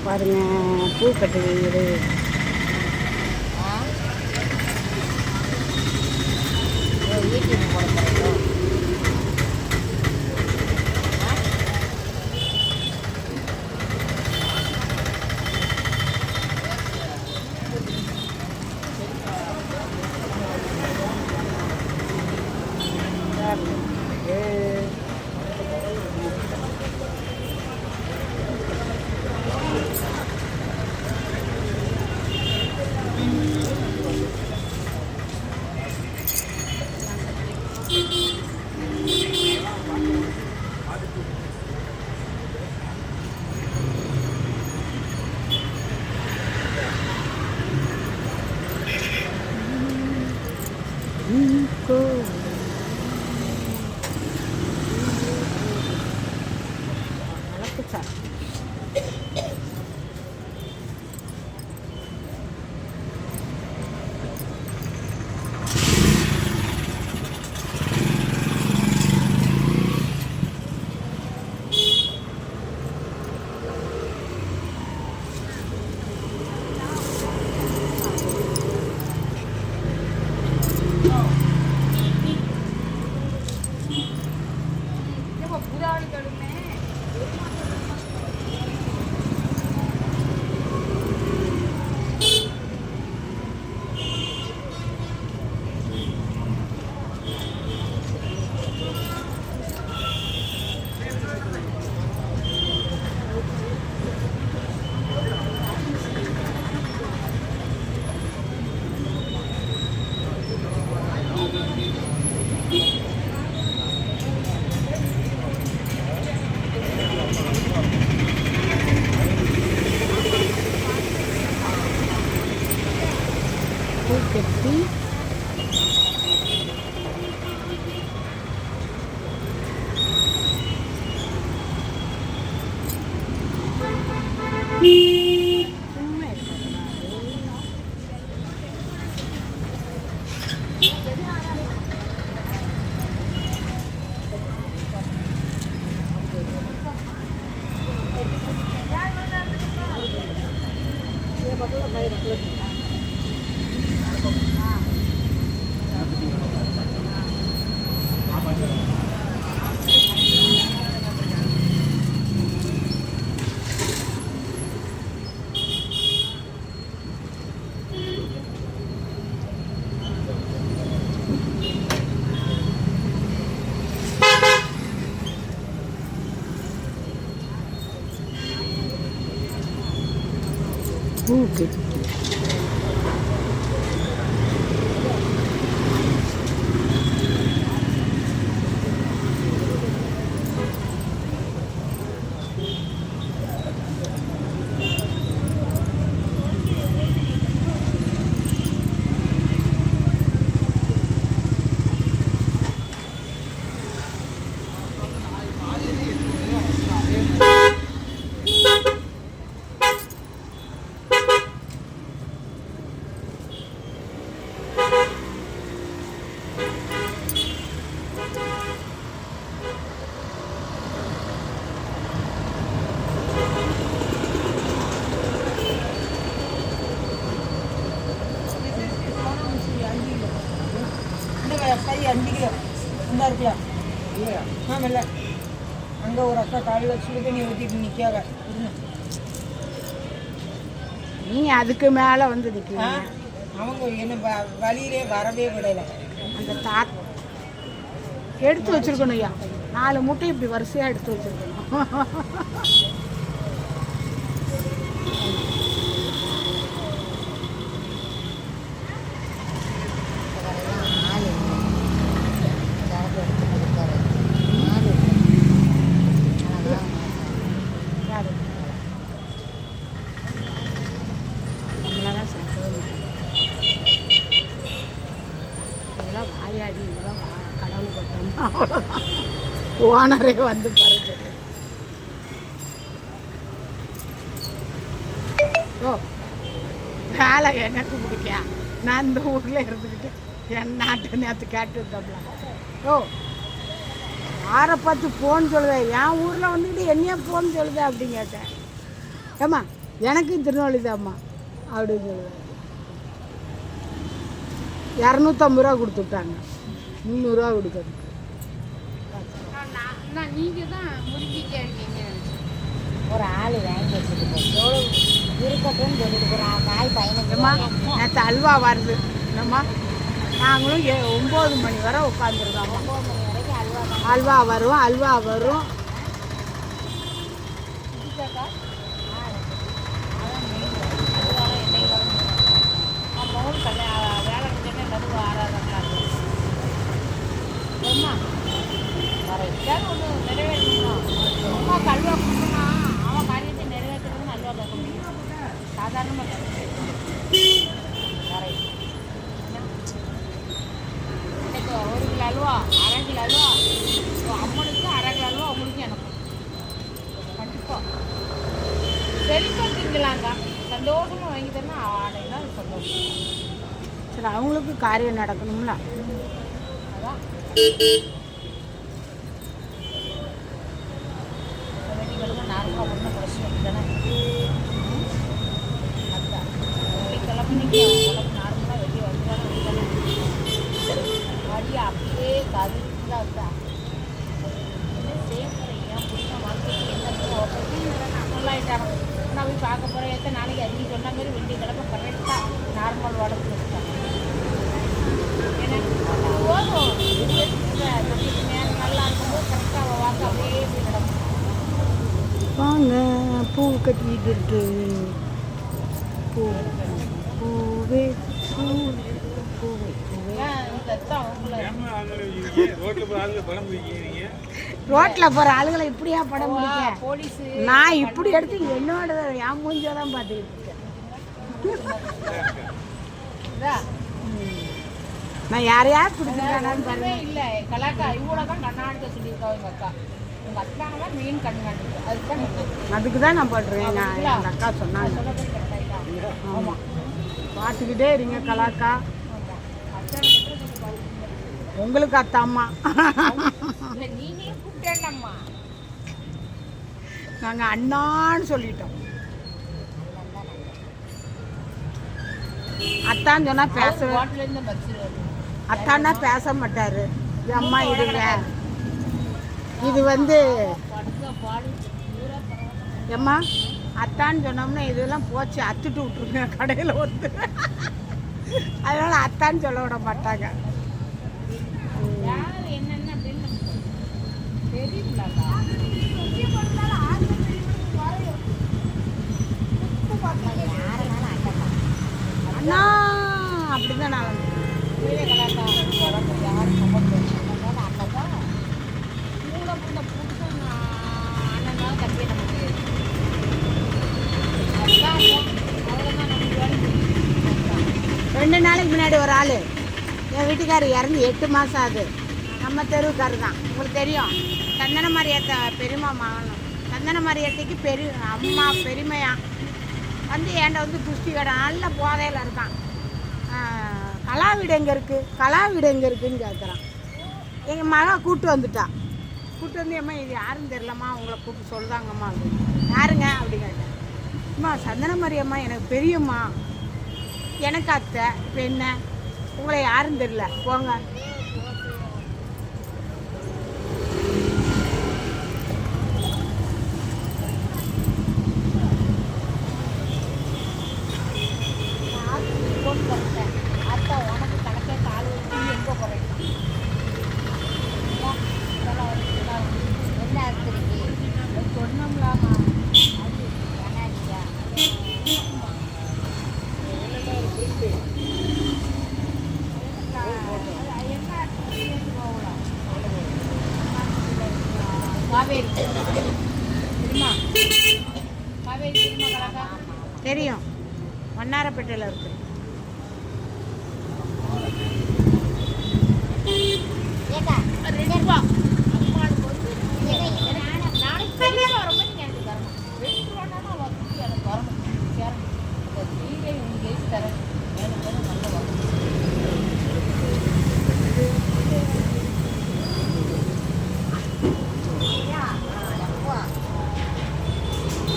பாருங்க பூ கட்டுவீங்க. வீட்டுக்கு போட கட்டி பூ கட்டி சரி 5 கிலோ இந்த இருக்கலாம் இல்லை அங்கே ஒரு அக்கா காலையில் சுடு தண்ணி ஊற்றிட்டு நிற்காக. நீ அதுக்கு மேலே வந்து நிற்கிறீங்க. அவங்க என்ன வழியிலே வரவே விடலை. அந்த எடுத்து வச்சுருக்கணும் ஐயா, 4 மூட்டை இப்படி வரிசையாக எடுத்து வச்சுருக்கணும். ஓனரே வந்து பாருங்க. ஓ வேலை எனக்கு பிடிக்கா, நான் இந்த ஊரில் இருந்துக்கிட்டு என் நாட்டு நேற்று கேட்டு வந்தோம்ல. ஓ யாரை பார்த்து ஃபோன் சொல்லுதே, என் ஊரில் வந்துக்கிட்டு என்னையா ஃபோன் சொல்லுதே அப்படின்னு கேட்டேன். ஏம்மா எனக்கு திருநெல்வேலி தான்மா அப்படின்னு சொல்லுவாங்க. 250 ரூபா கொடுத்து விட்டாங்க, 300 கொடுக்கறதுக்கு. நீங்கள் தான் முடிஞ்சிட்டே இருக்கீங்க. ஒரு ஆள் வாங்கி வச்சுட்டு எவ்வளோ இருக்கட்டும்னு சொல்லிட்டு போகிறோம். காய் 15 ஏம்மா நேற்று அல்வா வருது என்னம்மா, நாங்களும் 9 மணி வரை உட்காந்துருக்கோம்மா. 9 மணி வரைக்கும் அல்வா தான். அல்வா வரும். இதுக்காக்கா அதான் மெயின் அல்வாலாம் என்னைக்கு வரும். மோல் வேலை செஞ்சோன்னே நடுவு ஆறாதான் அம்மா வரைக்கும் ஒன்று நிறைவேற்றணும். அம்மா அல்வா கொடுக்கணும், அவன் காரியத்தை நிறைவேற்றணும்னு அல்வா கேட்க முடியும். சாதாரணமாக கேட்க வரை இன்னைக்கு 1 கிலோ அல்வா, 1/2 கிலோ அல்வா, அம்மனுக்கு 1/2 கிலோ அல்வா, அவங்களுக்கு எனக்கும் கண்டிப்பாக செழிப்பாக திங்கலாங்க. சந்தோஷமாக வாங்கி தரணும், ஆடையெல்லாம் சந்தோஷம். சரி, அவங்களுக்கு காரியம் நடக்கணும்ல. அதான் வெள்ளிக்கிழமை நார்மலாக ஒன்று குறைச்சி வைக்கிறேன். அதுதான் வெள்ளிக்கிழமை நீங்கள் உடம்பு நார்மலாக வெளியே வந்துடாலும் வெள்ளிக்கிழமை வழி அப்படியே கருந்தாக இருக்கா. என்ன சேர்க்கிறேன் ஏன் பிடிச்ச வாழ்க்கைக்கு என்ன நல்லாயிட்டாங்க. நான் போய் பார்க்க போகிறேன். எத்தனை நாளைக்கு அதிகம் சொன்ன மாதிரி வெள்ளிக்கிழமை கரெக்டாக நார்மல் உடம்பு வச்சுட்டாங்க. ஏன்னா போதும் நேரம் நல்லா இருக்கும்போது கரெக்டாக அவள் வாக்கு அப்படியே போய் நடக்கும். வாங்க, பூ கட்டிட்டு இருக்கு. பூவே பூவே பூவே. ஏன் இந்த ரத்தம் அவங்கள ரோட்டில் போகிற ஆளுகளை இப்படியா படம் பிடிக்க? போலீஸு நான் இப்படி எடுத்து என்னோட என் மூஞ்சதான் பார்த்துக்கிட்டு இருக்கேன். இதான் நான் யாரையாவது பிடிச்சிருக்கானான்னு பாருங்க. ஒன்றுமே இல்லை. கலாக்கா இவ்வளோ தான் கண்ணாடிக்க சொல்லியிருக்கா உங்கள் அக்கா. உங்கள் அக்காங்க தான் மெயின் கண்ணாடிக்கு. அதுக்கு தான் நான் பண்ணுறேன். நான் எங்கள் அக்கா சொன்னாங்க. சொன்னது கரெக்டாக. ஆமாம், பார்த்துக்கிட்டே இருங்க கலாக்கா. உங்களுக்கு அத்தாம்மா. இல்லை நீங்களே கூப்பிட்டேன்டம்மா. நாங்கள் அண்ணான்னு சொல்லிட்டோம். அத்தான் சொன்னால் பேச, ஹோட்டலேருந்து பஸ்ஸில் அத்தான்னா பேச மாட்டார். அம்மா இதுங்க இது வந்து படுக்க பாடு பூரா பரவாயில்ல. எம்மா அத்தான்னு சொன்னோம்னா இதெல்லாம் போச்சு அத்துட்டு விட்ருங்க கடையில் வந்து. அதனால் அத்தான்னு சொல்ல விட மாட்டாங்க. யார் என்னென்ன அப்படின்னு தெரியுங்களாக்கா. அண்ணா அப்படிதான் நான் வந்து கலாக்கா யாரும் சம்பந்தம் அண்ணக்கா கூட பிடிந்த புதுசும் அண்ணனாலும் தம்பியை நமக்கு அதுதான் அவ்வளோதான் நமக்கு வேலை. 2 நாளைக்கு முன்னாடி ஒரு ஆள் என் வீட்டுக்காரர் இறந்து 8 மாதம் ஆகுது. நம்ம தெருவுக்காரர் தான், உங்களுக்கு தெரியும். சந்தன மாரியத்தை பெரியம்மா மகனும் சந்தன மாரியத்தைக்கு அம்மா பெருமையா வந்து என்கிட்ட வந்து குஸ்தி கடை நல்ல போதையில் இருக்கான். கலா வீடு எங்கே இருக்குதுன்னு கேட்குறான். எங்கள் மகன் கூப்பிட்டு வந்து அம்மா இது யாருன்னு தெரிலம்மா, உங்களை கூப்பிட்டு சொல்லுதாங்கம்மா அப்படின்னு. யாருங்க அப்படி கேட்டேன். அம்மா சந்தன மாரியம்மா எனக்கு பெரியம்மா, எனக்கு அத்தை. இப்போ என்ன உங்களை யாரும் தெரியல போங்க. அத்தா உனக்கு கணக்கே கால் வச்சு எங்கே குறையும் என்ன அர்த்தரிக்கு சொன்னோம்லாமா அது கண்ணாடியா காவேரி தெரியுமா? காவேரி தெரியுமா கலாக்கா? தெரியும், வண்ணாரப்பேட்டையில் இருக்கு. ஏக்கா 2 ரூபா அம்மாளுக்கு வந்து நாளைக்கு கண்டிப்பாக வரும்போது நீங்கள் எனக்கு தரணும். 2 ரூபானாலும் வந்து எனக்கு வரணும். சேரணும். இந்த சீரை உங்களுக்கு ஏசி தரேன். எனக்கு வந்து நல்ல வரணும்.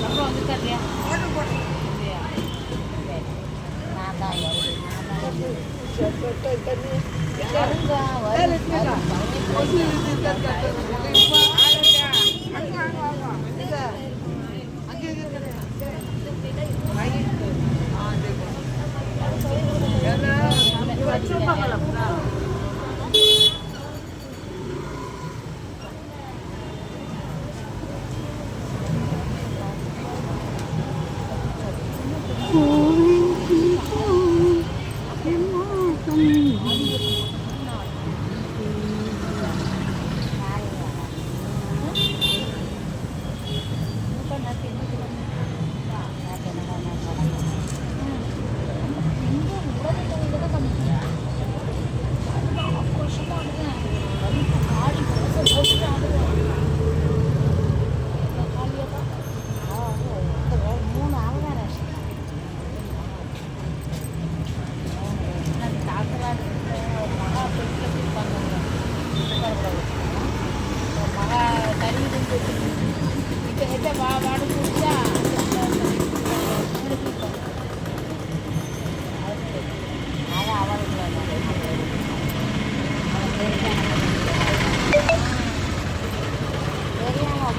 அப்புறம் வந்துட்டா இல்லையா? வருங்க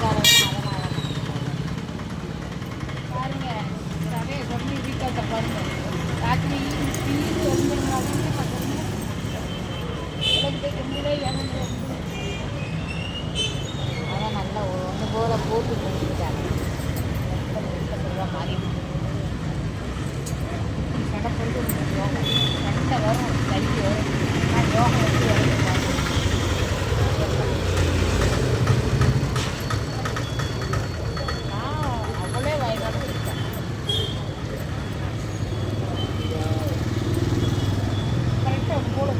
வரும் பாருங்க நிறைய சொல்லி வீட்டை பாருங்க ராத்திரி அதான் நல்லா ஒன்று போல போட்டு பண்ணிக்கிட்டாங்க மாறி சண்டை போட்டு யோகம் சண்டை வரும் கறிக்கு வரும் நான் யோகம் வச்சு வரணும் அவளே வயதான இருக்கேன் கரெக்டாக போல